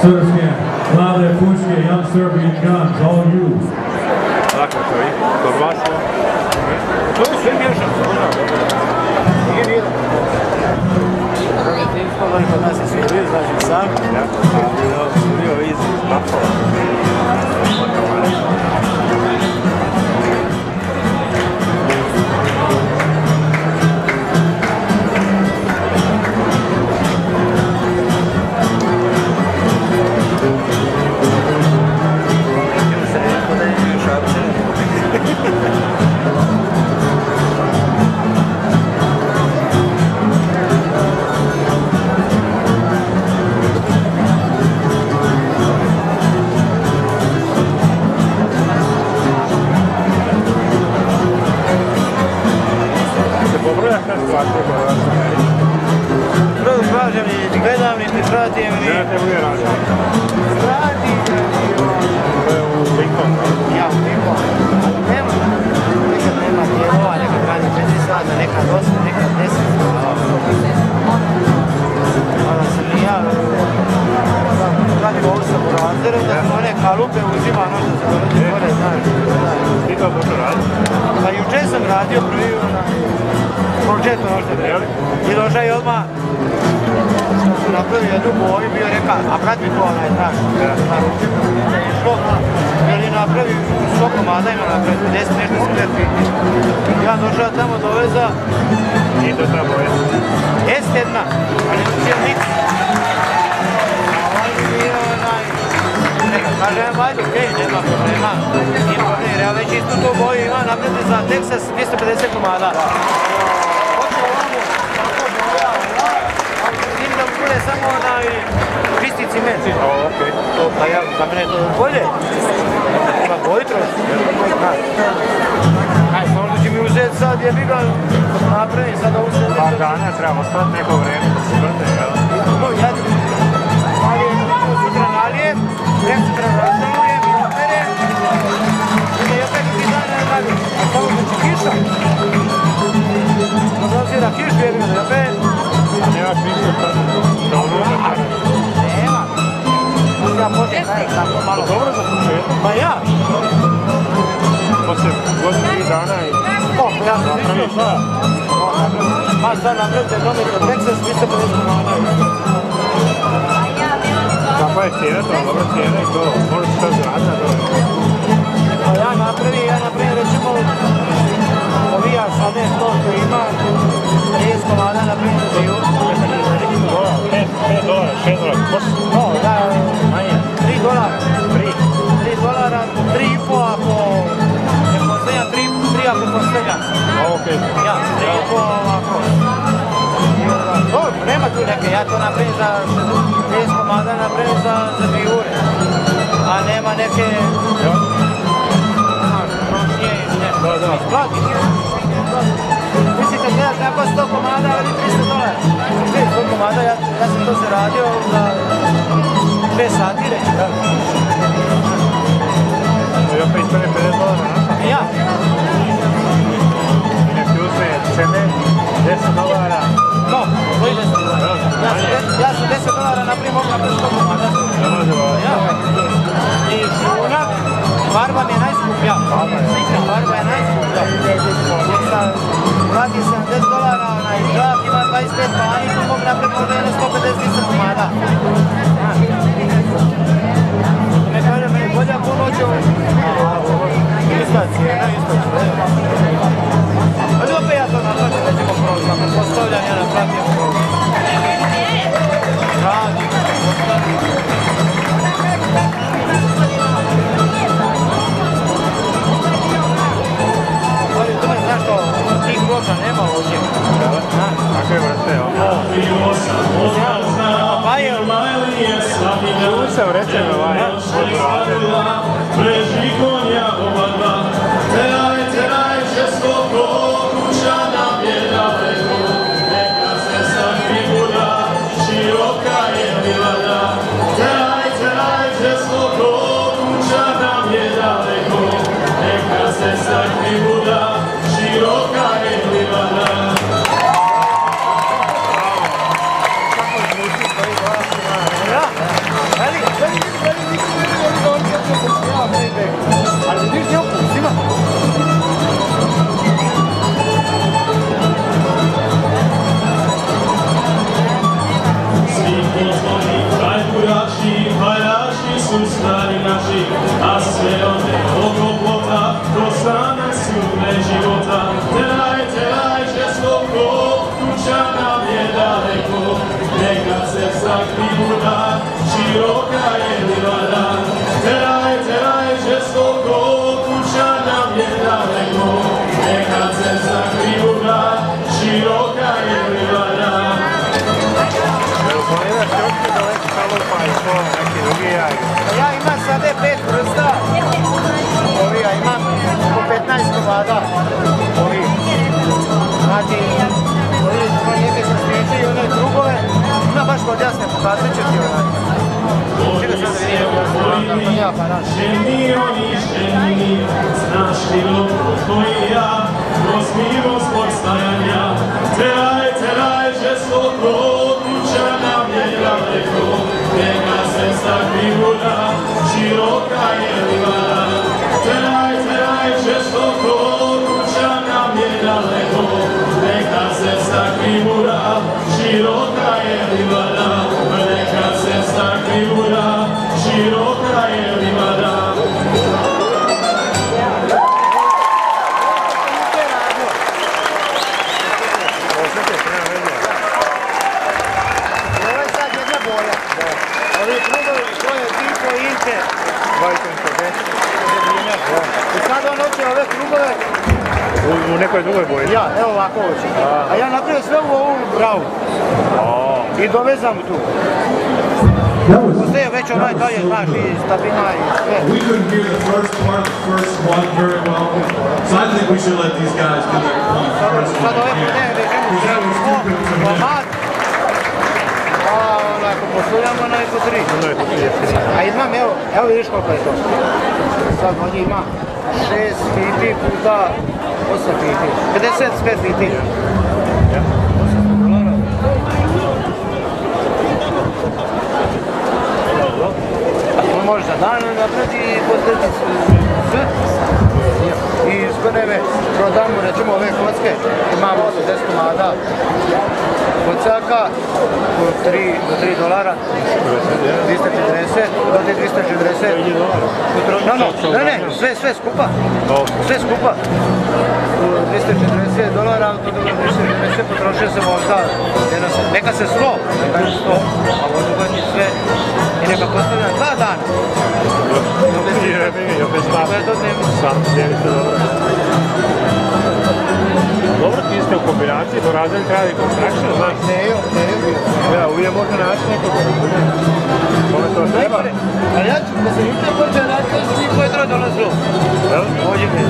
Srpske, mlade puške, Young Serbian Guns, all you. Tako to je, kod vas je. To je sve mješano, nije nijedan. Ti pogledaj kod nas je svirio, znači sam, a svirio izi. Gledam, niti pratim, ni... Gledate u radio? Pratim, To je u Linkom. ja u Linkom, ali nema. Nekad nema dijelova, nekad radim 4 sata, nekad 8, nekad 10. Onda sam i ja radim ovu sa burazerom, da sam one kalupe uzima, ono što se dolazi gore, znaš. Ti to dobro radiš? Pa juče sam radio prvi prođet ono što je. I došao je odmah što su napravili jednu boju, bio rekao, a kad mi to onaj znaš, naručio, da je išlo, jer je napravio 100 komada, ima napravio 10 nešto skljerpi. Ja došao tamo doveza. Nije to ta boja? Jeste jedna, ali je cijel niks. A on mi je onaj, kažem, ajde, okej, nema problema. Jer ja već istu tu boju imam napraviti za Texas 250 komada. Bude samo onaj čisti ciment. Okej. Pa ja, za mene je to bolje. Ima bolji trošak. Aj, možda će mi uzeti sad, je bi ga napravim sad ovu sedmicu. Par dana treba ostati neko vreme da se vrte, jel? No, ja sutra nalijem, nek sutra rašalujem i operem. I da opet ti dana ne radim. A samo da će kiša. Možda si da kiš je bilo, opet. A nemaš ništa sad? Dobro za tada? Nema. Ja počnem tako malo. Dobro za početak? Pa ja. Poslije godinu i dana i... Ja sam mislio šta? Pa sad napravite domet od Texas, vi ste 50 komada. Kakva je cijena to? Dobra cijena i to? Možeš šta zgrada to? Pa ja napravim recimo ovija sad ne to što ima 30 komada napravim za žiju. $5, $6, No, da, manje. $3. $3, 3,5 ako ne postavljam, 3 ako postavljam. Okej. Ja, 3,5 ovako. Dobro, nema tu neke, ja to napravim za 30 komada, napravim za žijure. A nema neke... prošnje ili nešto. Da. Isplati. Mislim kad gledaš kako 100 komada, veli $300. 100 komada, ja sam to zaradio za 2 sati reći. I opet ispane $50, na? Ja. I nek ti uzme cene $10. No, to je $10. Ja sam $10 napravim mogu napraviti 100 komada. Ne može ovo. Ja. I šuna, barba mi je najskuplja. Barba je najskuplja. Jer sam plati $70, onaj žak ima 25 pani, tu mogu napraviti možda jedno 150 komada. Me kaže, meni bolje ako noću. Ista cijena, ista cijena. Ali opet ja to napravim, recimo program, postavljam ja napravim program. Radim, postavljam. Ali to je, znaš što, tih ploča nema ovdje. Kakve vrste, jel? Pa je, Tu se vrećem ovaj. Preži konja obadva, teraj, žestoko, kuća nam je daleko, neka se sami buda, široka je livada. Teraj, žestoko, kuća nam je daleko, neka se sami buda, široka je livada. kako zvuči, stoji glas. Ja, veli, neki drugi jaj. Ja imam sada 5 vrsta. Ovi, ja imam po 15 komada. Ovi. Znači, ovi neke sam sliči i one drugove. Ima baš kod jasne, pokazat ću ti onaj. Čekaj sad da vidim, ja pa naš. Ženi, znaš ti lopko koji ja, kroz milost postajanja. Teraj, žestoko, kuća nam je daleko, neka cesta krivulja, široka je livada. Teraj, žestoko, kuća nam je daleko, neka cesta krivulja, široka je livada. Neka cesta krivulja, široka je livada. Ovo je sad jedna boja. Ovi krugovi, to je tipo Inke. I sad on hoće ove krugove. U nekoj drugoj boji? Ja, evo ovako hoće. A ja napravim sve u ovu bravu. I dovezam tu. Postoje već onaj dalje, znaš, i stabilna i sve. We couldn't hear the first part of the first one very well, so I think we should let these guys do their first Sad one. ove pune režimo sve, komad. A onako postavljamo onaj po 3. A imam, evo vidiš koliko je to. Sad ovdje ima 6 fiti puta 8 fiti. 55 fiti. Može za dan napraviti i postaviti sve. I skoro neve prodamo, recimo ove kocke, imamo 80 komada kocaka po $3 do $3, 240 do 240. Ne, sve skupa. Sve skupa. $240 do 240 potrošio sam možda, neka se 100, a možda sve i neka postavljam 2 dana. Dobro, ti ste u kombinaciji, porazili treba i construction, znaš? Ne, bio. Ja, uvijek može naći neko kome to treba. Ali ja ću, da se juče počeo raditi, to su niko je treba dolazilo. Jel? Ovdje me.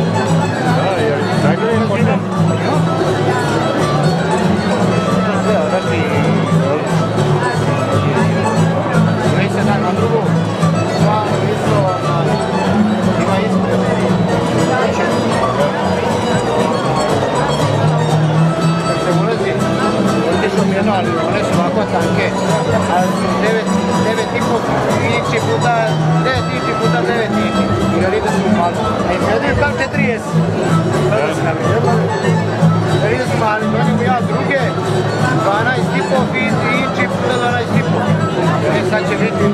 Da, jer najgore je počeo. To sve, odakle i... Koji se dan na drugu, stvarno isto, ima ispred. Kad se ulazi, ovdje su mi jedno, ali one su ovako tanke, ali su 9,5 inči puta 9 inči puta 9 inči. I galide su mali. A izgledaju kao 4S. Galide su mali, dođemo ja druge, 12,5 inči puta 12,5. Sad će biti.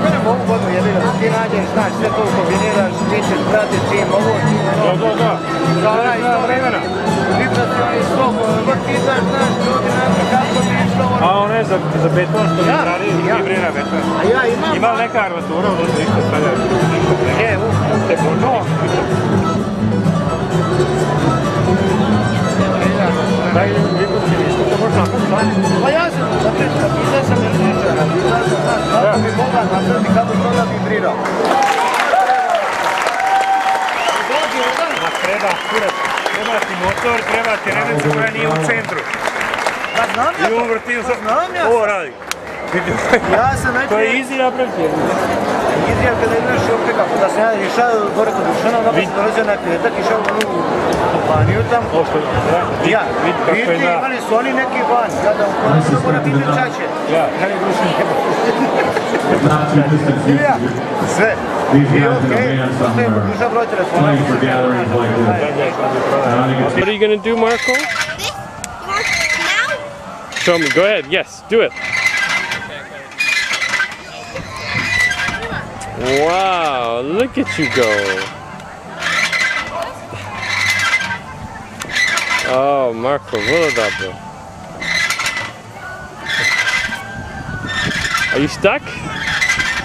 Ne mogu godinu jedino, ti nađeš, znaš, sve to kombiniraš, ti ćeš brati čim ovo, čim ono. Da. Za onaj isto vremena. Vibracioni slog, god pitaš, znaš, ljudi nađe kako bi išlo ono. A ono je za beton što mi radi, vibrira beton. A ja imam... Ima li neka armatura, ono se isto stavlja? Je, no. Daj, vibracij isto, to možda napraviti. Pa ja sam, pitao sam električara, pitao sam, znaš, kako bi mogla napraviti, kako to da vibrira. Dođi jedan. Treba ti motor, treba ti remeca koja nije u centru. Pa znam ja I on vrti, ja. ovo radi. Ja sam najprije... To je easy napraviti. Izrijal kada imaš opeka, da sam ja išao gore kod Dušana, onda sam dolazio na kvetak, išao u onu kompaniju tam. Ja, vidi, imali su oni neki van, ja da u konačno mora biti čače. Ja, ali Dušan nema. Ja, sve. I okej, ostajem Dušan broj telefona. What are you going to do, Marco? This? Now? Show me. Go ahead. Yes, do it. Wow, look at you go. Oh, Marco, vrlo dobro. Are you stuck?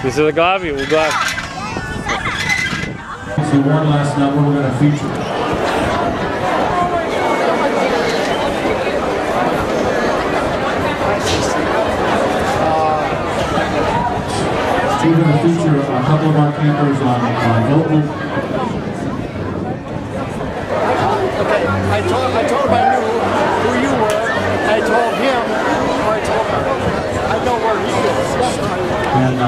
This is a glavi, u glavi. So one last number we're going to feature. we're going to feature a couple of our campers on vocal. Okay, I told him I knew who you were. I told him, or I told her. I know where he is. And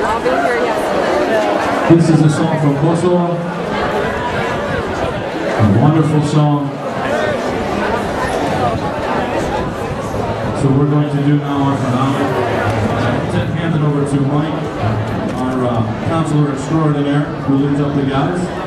I'll be here, yes. this is a song from Kosovo. A wonderful song. So we're going to do now our finale. Hand it over to Mike, our counselor extraordinaire, who leads up the guys.